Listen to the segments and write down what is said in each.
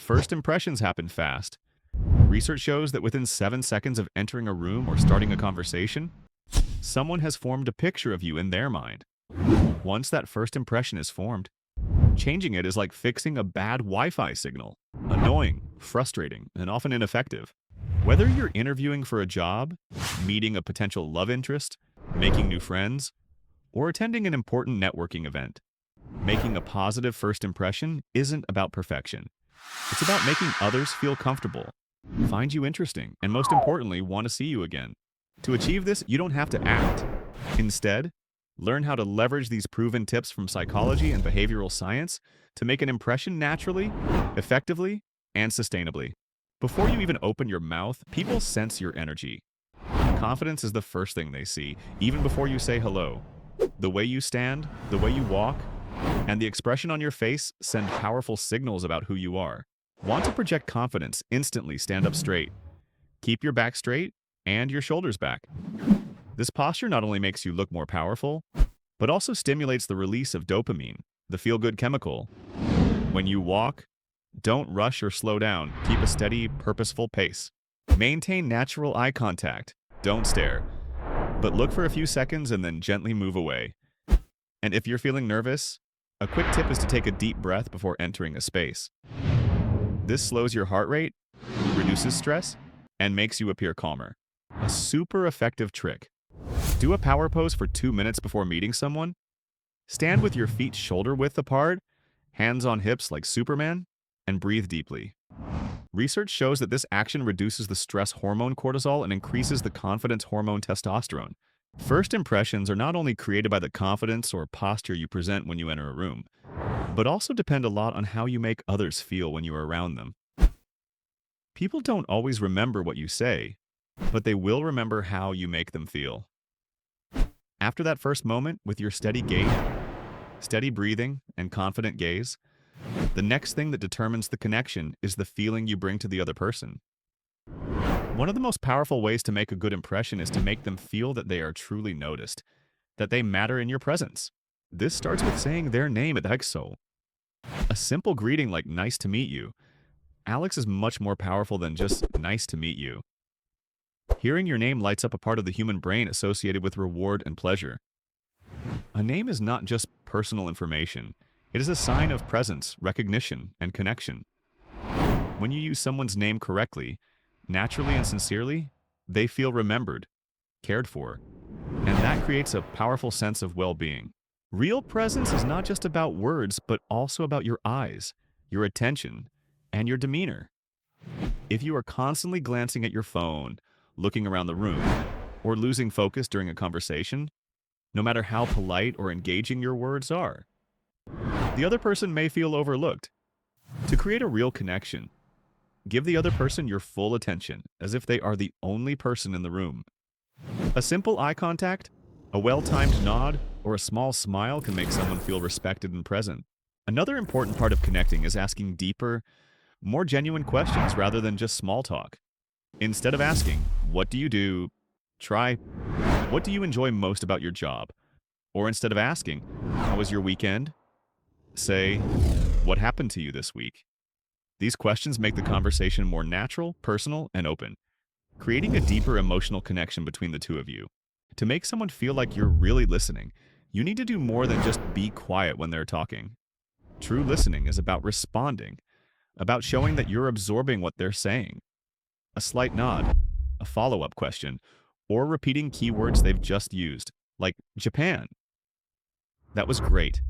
first impressions happen fast. Research shows that within 7 seconds of entering a room or starting a conversation, someone has formed a picture of you in their mind. Once that first impression is formed, changing it is like fixing a bad Wi-Fi signal. Annoying, frustrating, and often ineffective. Whether you're interviewing for a job, meeting a potential love interest, making new friends, or attending an important networking event, making a positive first impression isn't about perfection. It's about making others feel comfortable, find you interesting, and most importantly, want to see you again. To achieve this, you don't have to act. Instead, learn how to leverage these proven tips from psychology and behavioral science to make an impression naturally, effectively, and sustainably. Before you even open your mouth, people sense your energy. Confidence is the first thing they see, even before you say hello. The way you stand, the way you walk, and the expression on your face send powerful signals about who you are. Want to project confidence? Instantly stand up straight. Keep your back straight and your shoulders back. This posture not only makes you look more powerful, but also stimulates the release of dopamine, the feel-good chemical. When you walk, don't rush or slow down. Keep a steady, purposeful pace. Maintain natural eye contact. Don't stare, but look for a few seconds and then gently move away. And if you're feeling nervous, a quick tip is to take a deep breath before entering a space. This slows your heart rate, reduces stress, and makes you appear calmer. A super effective trick. Do a power pose for 2 minutes before meeting someone. Stand with your feet shoulder width apart, hands on hips like Superman, and breathe deeply. Research shows that this action reduces the stress hormone cortisol and increases the confidence hormone testosterone. First impressions are not only created by the confidence or posture you present when you enter a room, but also depend a lot on how you make others feel when you are around them. People don't always remember what you say, but they will remember how you make them feel. After that first moment, with your steady gait, steady breathing, and confident gaze, the next thing that determines the connection is the feeling you bring to the other person. One of the most powerful ways to make a good impression is to make them feel that they are truly noticed, that they matter in your presence. This starts with saying their name at EXO. A simple greeting like "nice to meet you." Alex is much more powerful than just "nice to meet you." Hearing your name lights up a part of the human brain associated with reward and pleasure. A name is not just personal information. It is a sign of presence, recognition, and connection. When you use someone's name correctly, naturally and sincerely, they feel remembered, cared for, and that creates a powerful sense of well-being. Real presence is not just about words, but also about your eyes, your attention, and your demeanor. If you are constantly glancing at your phone, looking around the room, or losing focus during a conversation, no matter how polite or engaging your words are, the other person may feel overlooked. To create a real connection, give the other person your full attention, as if they are the only person in the room. A simple eye contact, a well-timed nod, or a small smile can make someone feel respected and present. Another important part of connecting is asking deeper, more genuine questions rather than just small talk. Instead of asking, "What do you do?" try, "What do you enjoy most about your job?" Or instead of asking, "How was your weekend?" say, "What happened to you this week?" These questions make the conversation more natural, personal, and open, creating a deeper emotional connection between the two of you. To make someone feel like you're really listening, you need to do more than just be quiet when they're talking. True listening is about responding, about showing that you're absorbing what they're saying. A slight nod, a follow-up question, or repeating keywords they've just used, like Japan. "That was great.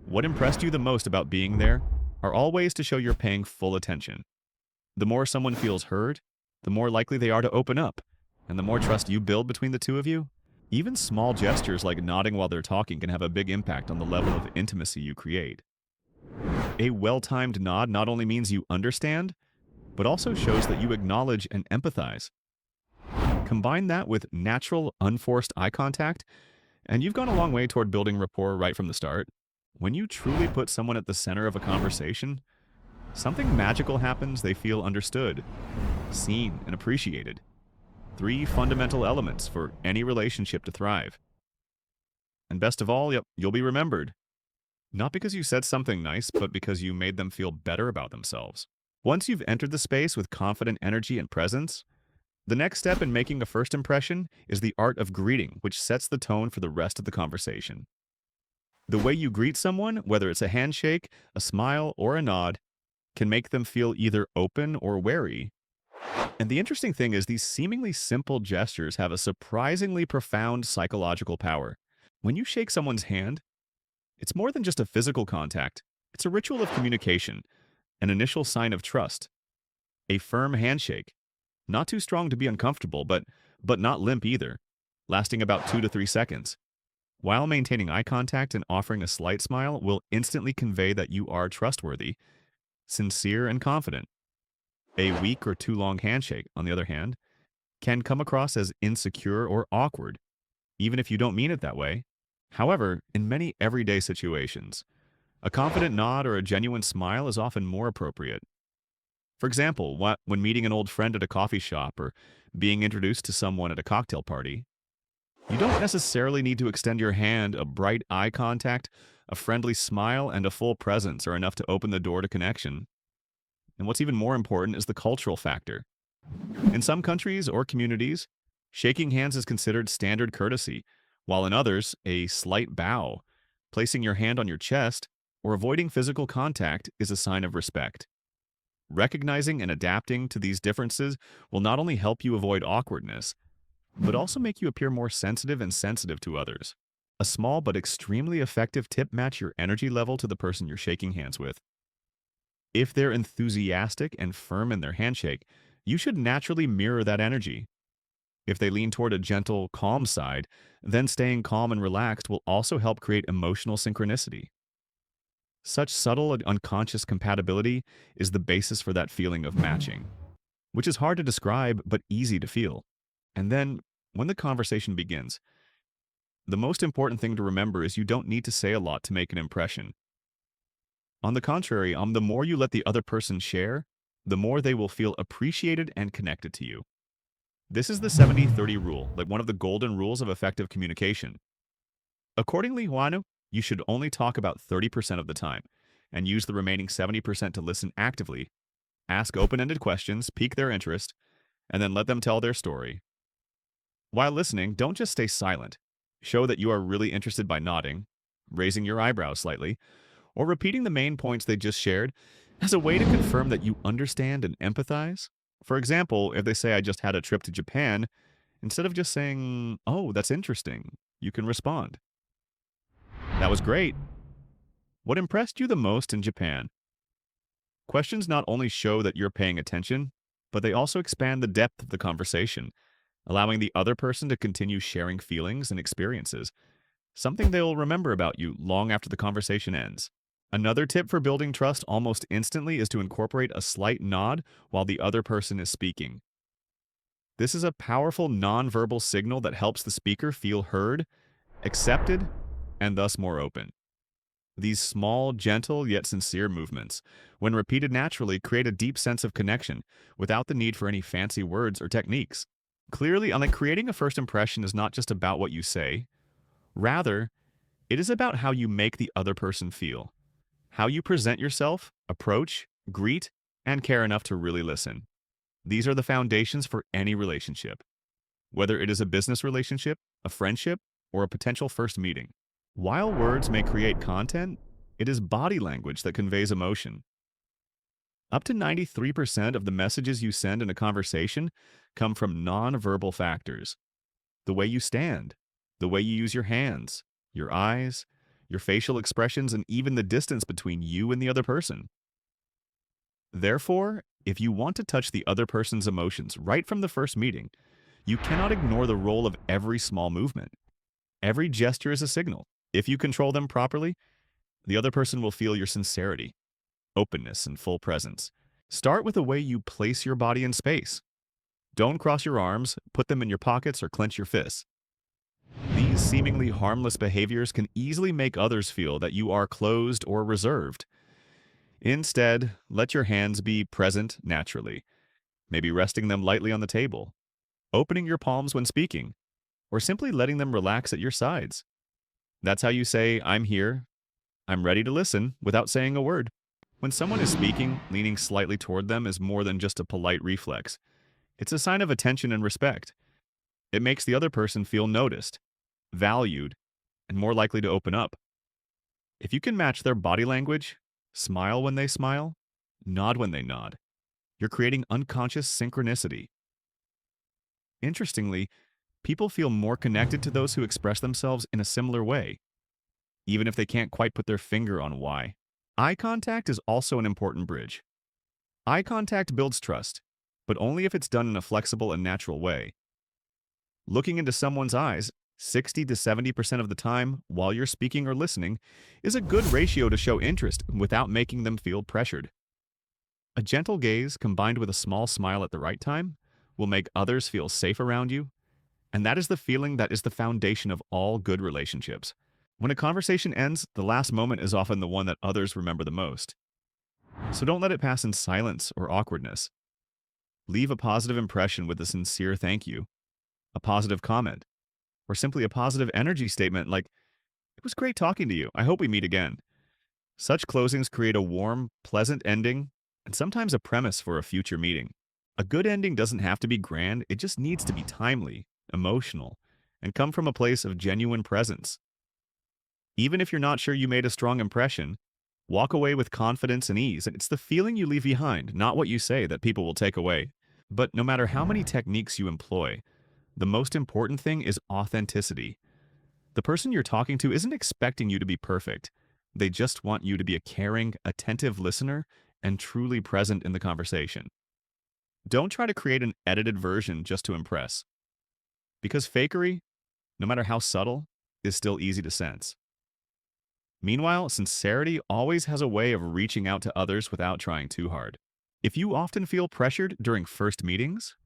What impressed you the most about being there?" are all ways to show you're paying full attention. The more someone feels heard, the more likely they are to open up, and the more trust you build between the two of you. Even small gestures like nodding while they're talking can have a big impact on the level of intimacy you create. A well-timed nod not only means you understand, but also shows that you acknowledge and empathize. Combine that with natural, unforced eye contact, and you've gone a long way toward building rapport right from the start. When you truly put someone at the center of a conversation, something magical happens. They feel understood, seen, and appreciated. 3 fundamental elements for any relationship to thrive. And best of all, you'll be remembered. Not because you said something nice, but because you made them feel better about themselves. Once you've entered the space with confident energy and presence, the next step in making a first impression is the art of greeting, which sets the tone for the rest of the conversation. The way you greet someone, whether it's a handshake, a smile, or a nod, can make them feel either open or wary. And the interesting thing is, these seemingly simple gestures have a surprisingly profound psychological power. When you shake someone's hand, it's more than just a physical contact, it's a ritual of communication, an initial sign of trust, a firm handshake, not too strong to be uncomfortable, but not limp either, lasting about 2 to 3 seconds. While maintaining eye contact and offering a slight smile will instantly convey that you are trustworthy, sincere, and confident. A weak or too long handshake, on the other hand, can come across as insecure or awkward, even if you don't mean it that way. However, in many everyday situations, a confident nod or a genuine smile is often more appropriate. For example, when meeting an old friend at a coffee shop or being introduced to someone at a cocktail party, you don't necessarily need to extend your hand. A bright eye contact, a friendly smile, and a full presence are enough to open the door to connection. And what's even more important is the cultural factor. In some countries or communities, shaking hands is considered standard courtesy, while in others, a slight bow, placing your hand on your chest, or avoiding physical contact is a sign of respect. Recognizing and adapting to these differences will not only help you avoid awkwardness, but also make you appear more sensitive to others. A small but extremely effective tip: match your energy level to the person you're shaking hands with. If they're enthusiastic and firm in their handshake, you should naturally mirror that energy. If they lean toward a gentle, calm side, then staying calm and relaxed will also help create emotional synchronicity. Such subtle and unconscious compatibility is the basis for that feeling of matching, which is hard to describe but easy to feel. And then, when the conversation begins, the most important thing to remember is you don't need to say a lot to make an impression. On the contrary, the more you let the other person share, the more they will feel appreciated and connected to you. This is the 70-30 rule, like one of the golden rules of effective communication. Accordingly, Juanu, you should only talk about 30% of the time, and use the remaining 70% to listen actively, ask open-ended questions, pique their interest, and then let them tell their story. While listening, don't just stay silent. Show that you are really interested by nodding, raising your eyebrows slightly, or repeating the main points they just shared as a way to confirm that you understand and empathize. For example, if they say, "I just had a trip to Japan," instead of just saying, "Oh, that's interesting," you can respond, "That was great. What impressed you the most in Japan?" Questions not only show that you're paying attention, but they also expand the depth of the conversation, allowing the other person to continue sharing feelings and experiences, something they'll remember about you long after the conversation ends. Another tip for building trust almost instantly is to incorporate a slight nod while the other person is speaking. This is a powerful nonverbal signal that helps the speaker feel heard, accepted, and thus more open. These small, gentle, yet sincere movements, when repeated naturally, create a deep sense of connection without the need for any fancy words or techniques. Clearly, creating a first impression is not just about what you say. Rather, it is about how you make the other person feel, how you present yourself, approach, greet, and care enough to really listen. These are the foundations for any relationship, whether it is a business relationship, a friendship, or a potential first meeting. While words may create content, it is body language that conveys emotion. Up to 93% of the messages you send in a conversation come from nonverbal factors. The way you stand, the way you use your hands, your eyes, your facial expressions, and even the distance between you and the other person. Therefore, if you want to touch the other person's emotions right from the first meeting, you cannot ignore the role of every small movement. Every gesture is a signal. If you control them properly, the other person will feel your sincerity, openness, and full presence. Start with the way you place your body in space. Don't cross your arms, put them in your pockets, or clench your fists. These seemingly harmless behaviors can easily make others feel that you are closed or reserved. Instead, let your hands be present naturally, maybe resting them lightly on the table, opening your palms when speaking, or simply letting them relax at your sides. That's how you say, "I'm here, I'm ready to listen," without saying a word. When someone is speaking, leaning slightly toward them is more than just a polite reflex. It's a sign of attention and respect. It makes the other person feel noticed, valued, and more likely to open up. If you can match their body language, smile when they smile, nod when they nod, you're creating unconscious synchronicity. Interestingly, people feel more connected to those who express themselves in a similar way, even if they can't quite put their finger on why. Eye contact is also an important bridge. Eye contact builds trust, but only if it's done in a flexible and natural way. Looking into someone's eyes 60 to 70% of the time while you're speaking or listening is a good ratio to show interest without making them feel pressured. A gentle gaze combined with a small smile at the right time will make others feel safe around you, and that is the feeling that is the foundation of all good relationships. When a conversation ends, the last moment is often the one that others remember the most. So don't let it pass in silence or awkwardness. Leave a positive impression with a sincere thank you, a positive comment, or simply a positive energy statement like, "It was great talking to you. I hope we meet again." Such closings create a warm, pleasant ending and sometimes a premise for a future meeting. A good ending doesn't have to be grand, it just needs to be timely, emotional, and come from a place of genuine presence. Even if you're not sure you made a strong impression, walk away with confidence and ease. It's the feeling you leave behind, not what you say, that people will take away. But no matter how many techniques you employ, the most important thing is authenticity. The person you're talking to isn't expecting you to be perfect. They just want you to be a caring, attentive listener and truly present in the conversation. Don't try to create an edited version just to impress, because fakery, no matter how subtle, is still easy to sense. Meanwhile, sincerity always has a way of reaching out to others without trying too hard. If you often feel pressured during first meetings,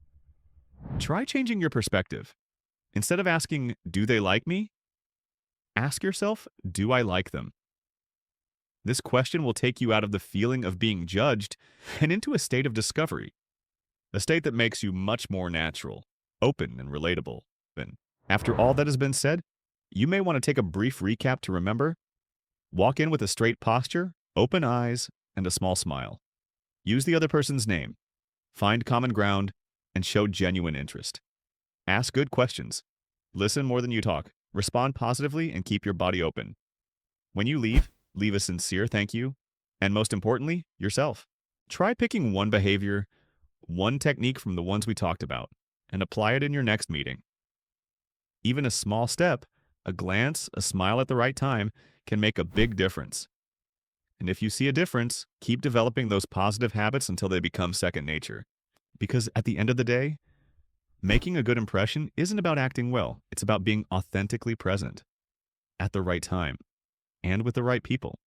try changing your perspective. Instead of asking, "Do they like me?" ask yourself, "Do I like them?" This question will take you out of the feeling of being judged and into a state of discovery, a state that makes you much more natural, open, and relatable. And after all that has been said, you may want to take a brief recap to remember. Walk in with a straight posture, open eyes, and a small smile. Use the other person's name. Find common ground and show genuine interest. Ask good questions. Listen more than you talk. Respond positively and keep your body open. When you leave, leave a sincere thank you, and most importantly, yourself. Try picking one behavior, one technique from the ones we talked about, and apply it in your next meeting. Even a small step, a glance, a smile at the right time, can make a big difference. And if you see a difference, keep developing those positive habits until they become second nature. Because at the end of the day, making a good impression isn't about acting well. It's about being authentically present at the right time and with the right people.